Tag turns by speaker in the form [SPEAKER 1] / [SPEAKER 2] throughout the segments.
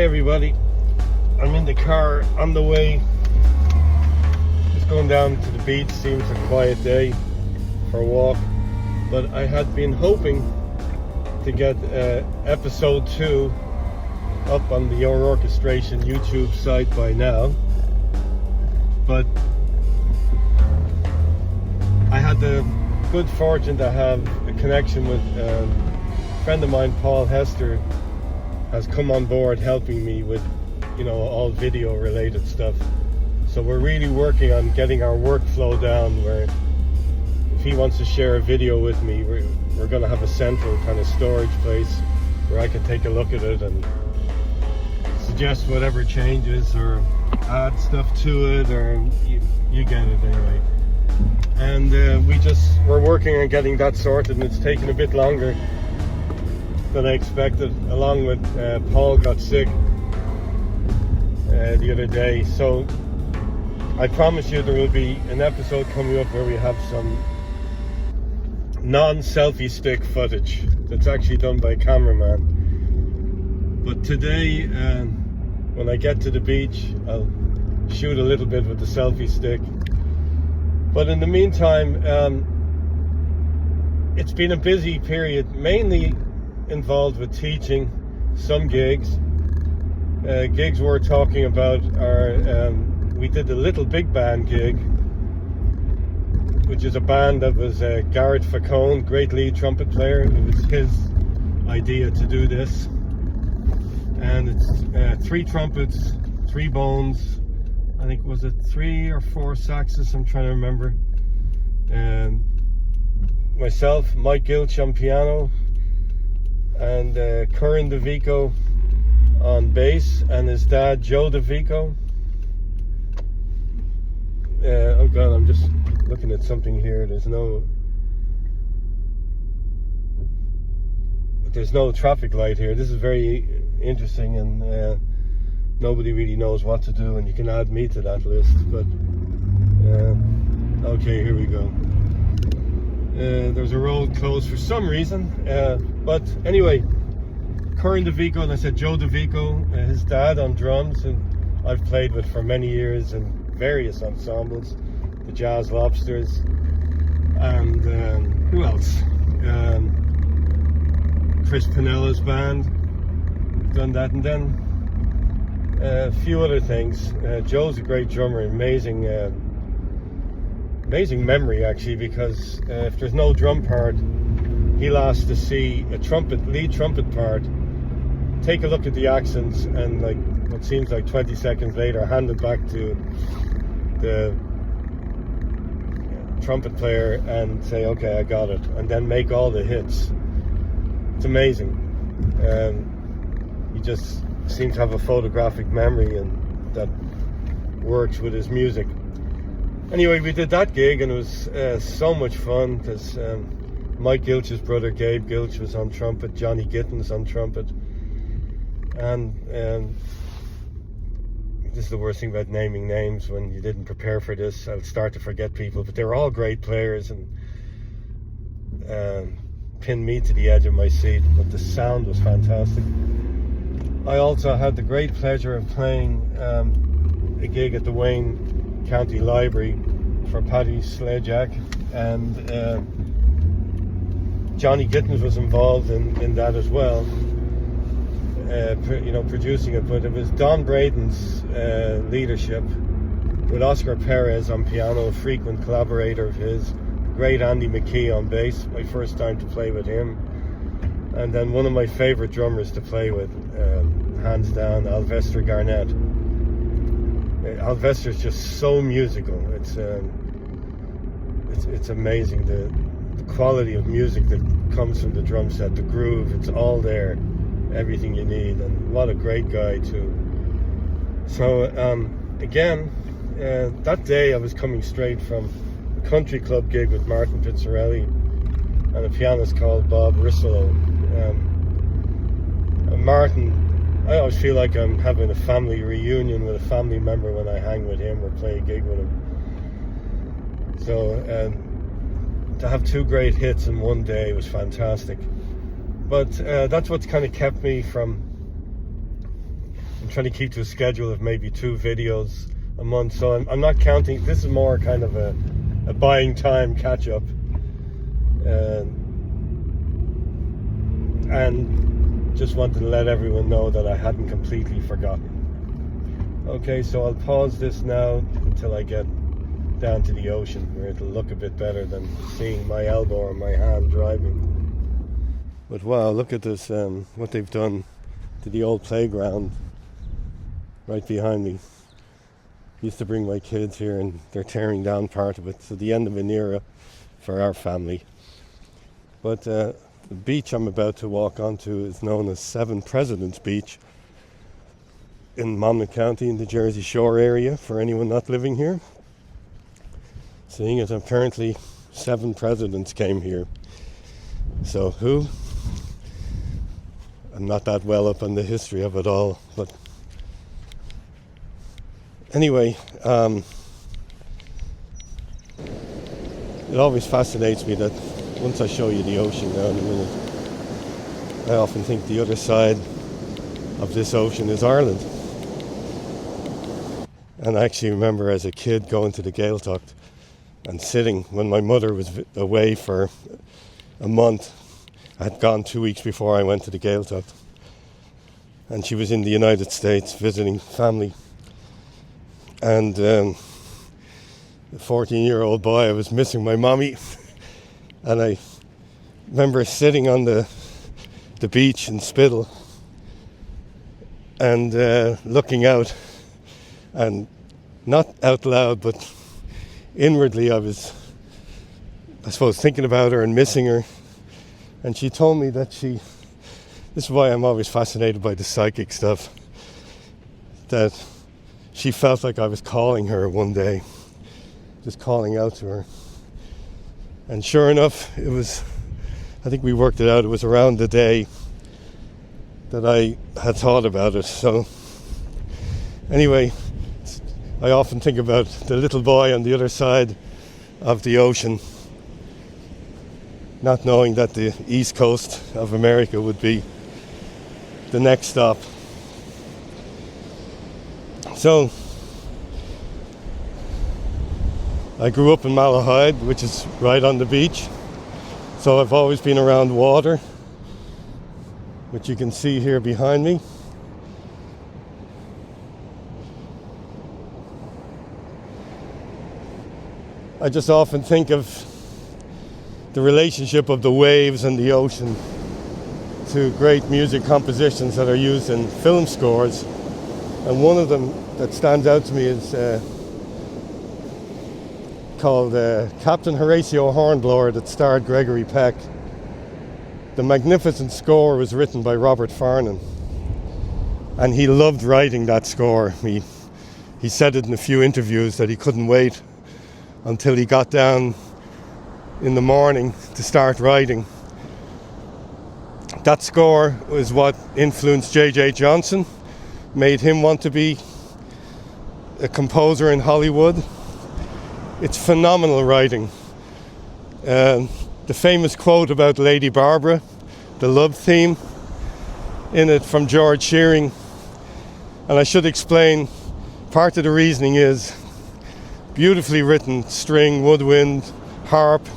[SPEAKER 1] Hi everybody, I'm in the car on the way, just going down to the beach. Seems a quiet day for a walk, but I had been hoping to get episode 2 up on the Your Orchestration YouTube site by now, but I had the good fortune to have a connection with a friend of mine, Paul Hester, has come on board helping me with, all video related stuff. So we're really working on getting our workflow down, where if he wants to share a video with me, we're going to have a central kind of storage place where I can take a look at it and suggest whatever changes or add stuff to it, or you get it anyway. And we're working on getting that sorted, and it's taken a bit longer than I expected, along with Paul got sick the other day. So I promise you there will be an episode coming up where we have some non-selfie stick footage that's actually done by a cameraman. But today, when I get to the beach, I'll shoot a little bit with the selfie stick. But in the meantime, it's been a busy period, mainly involved with teaching, some gigs. Gigs we're talking about are, we did the Little Big Band gig, which is a band that was Garrett Facone, great lead trumpet player. It was his idea to do this. And it's 3 trumpets, 3 bones, I think, was it 3 or 4 saxes, I'm trying to remember. Myself, Mike Gilch on piano, and Curran DeVico on bass, and his dad Joe DeVico. Oh god, I'm just looking at something here. There's no traffic light here. This is very interesting, and nobody really knows what to do, and you can add me to that list. But okay, here we go. There's a road closed for some reason, but anyway, Curran DeVico, and I said Joe DeVico, his dad on drums, and I've played with for many years in various ensembles, the Jazz Lobsters, and who else? Chris Pinella's band, done that, and then a few other things. Joe's a great drummer, amazing memory actually, because if there's no drum part, he'll ask to see a lead trumpet part, take a look at the accents, and like what seems like 20 seconds later hand it back to the trumpet player and say, okay, I got it, and then make all the hits. It's amazing. He just seems to have a photographic memory, and that works with his music. Anyway, we did that gig, and it was so much fun, because Mike Gilch's brother Gabe Gilch was on trumpet, Johnny Gittins on trumpet, and this is the worst thing about naming names when you didn't prepare for this. I'll start to forget people, but they were all great players, and pinned me to the edge of my seat, but the sound was fantastic. I also had the great pleasure of playing a gig at the Wayne County Library for Paddy Slejak, and Johnny Gittins was involved in that as well, producing it. But it was Don Braden's leadership, with Oscar Perez on piano, a frequent collaborator of his, great Andy McKee on bass, my first time to play with him, and then one of my favorite drummers to play with, hands down, Alvester Garnett. Alvester's just so musical. It's amazing, the quality of music that comes from the drum set, the groove, it's all there, everything you need, and what a great guy too. So again, that day I was coming straight from a country club gig with Martin Pizzarelli and a pianist called Bob Risolo. And Martin, I always feel like I'm having a family reunion with a family member when I hang with him or play a gig with him. So to have 2 great hits in one day was fantastic. But that's what's kind of kept me from trying to keep to a schedule of maybe 2 videos a month, so I'm not counting. This is more kind of a buying time catch up, and just wanted to let everyone know that I hadn't completely forgotten. Okay, so I'll pause this now until I get down to the ocean, where it'll look a bit better than seeing my elbow or my hand driving. But wow, look at this, what they've done to the old playground right behind me. Used to bring my kids here, and they're tearing down part of it. So the end of an era for our family. But the beach I'm about to walk onto is known as Seven Presidents Beach in Monmouth County in the Jersey Shore area, for anyone not living here. Seeing as apparently 7 presidents came here. So who? I'm not that well up on the history of it all, but anyway, it always fascinates me that once I show you the ocean now in a minute, I often think the other side of this ocean is Ireland. And I actually remember as a kid going to the Gaeltacht and sitting when my mother was away for a month. I had gone 2 weeks before I went to the Gaeltacht, and she was in the United States visiting family. And a 14-year-old boy, I was missing my mommy, and I remember sitting on the beach in Spittle and looking out, and not out loud, but inwardly I was, I suppose, thinking about her and missing her. And she told me that this is why I'm always fascinated by the psychic stuff, that she felt like I was calling her one day, just calling out to her. And sure enough, it was, I think we worked it out, it was around the day that I had thought about it. So anyway, I often think about the little boy on the other side of the ocean, not knowing that the east coast of America would be the next stop. So, I grew up in Malahide, which is right on the beach. So I've always been around water, which you can see here behind me. I just often think of the relationship of the waves and the ocean to great music compositions that are used in film scores. And one of them that stands out to me is called Captain Horatio Hornblower, that starred Gregory Peck. The magnificent score was written by Robert Farnon, and he loved writing that score. He said it in a few interviews that he couldn't wait until he got down in the morning to start writing. That score was what influenced J.J. Johnson, made him want to be a composer in Hollywood. It's phenomenal writing. The famous quote about Lady Barbara, the love theme in it from George Shearing. And I should explain, part of the reasoning is beautifully written string, woodwind, harp,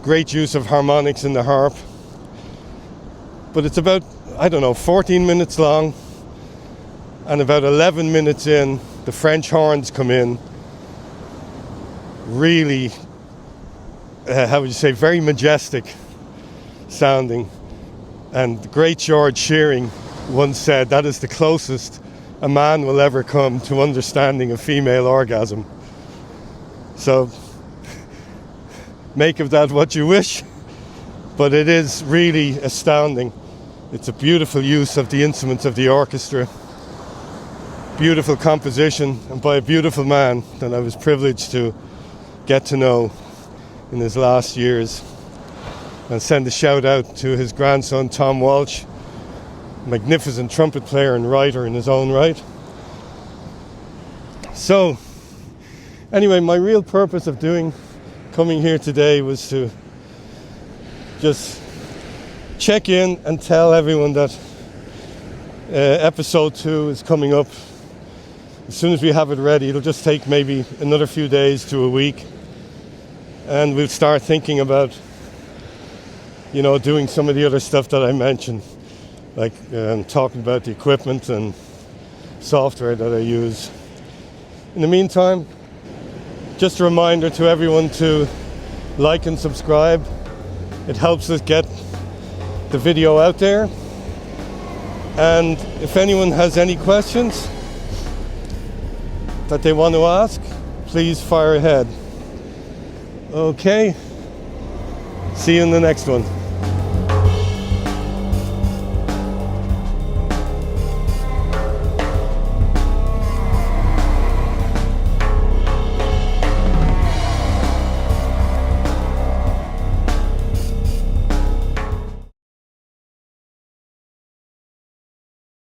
[SPEAKER 1] great use of harmonics in the harp. But it's about, 14 minutes long, and about 11 minutes in, the French horns come in. Really, very majestic sounding. And the great George Shearing once said that is the closest a man will ever come to understanding a female orgasm. So, make of that what you wish, but it is really astounding. It's a beautiful use of the instruments of the orchestra, beautiful composition, and by a beautiful man that I was privileged to get to know in his last years. And send a shout out to his grandson Tom Walsh, magnificent trumpet player and writer in his own right. So, anyway, my real purpose of coming here today was to just check in and tell everyone that Episode 2 is coming up. As soon as we have it ready, it'll just take maybe another few days to a week, and we'll start thinking about, doing some of the other stuff that I mentioned, like talking about the equipment and software that I use. In the meantime, just a reminder to everyone to like and subscribe. It helps us get the video out there. And if anyone has any questions that they want to ask, please fire ahead. Okay, see you in the next one.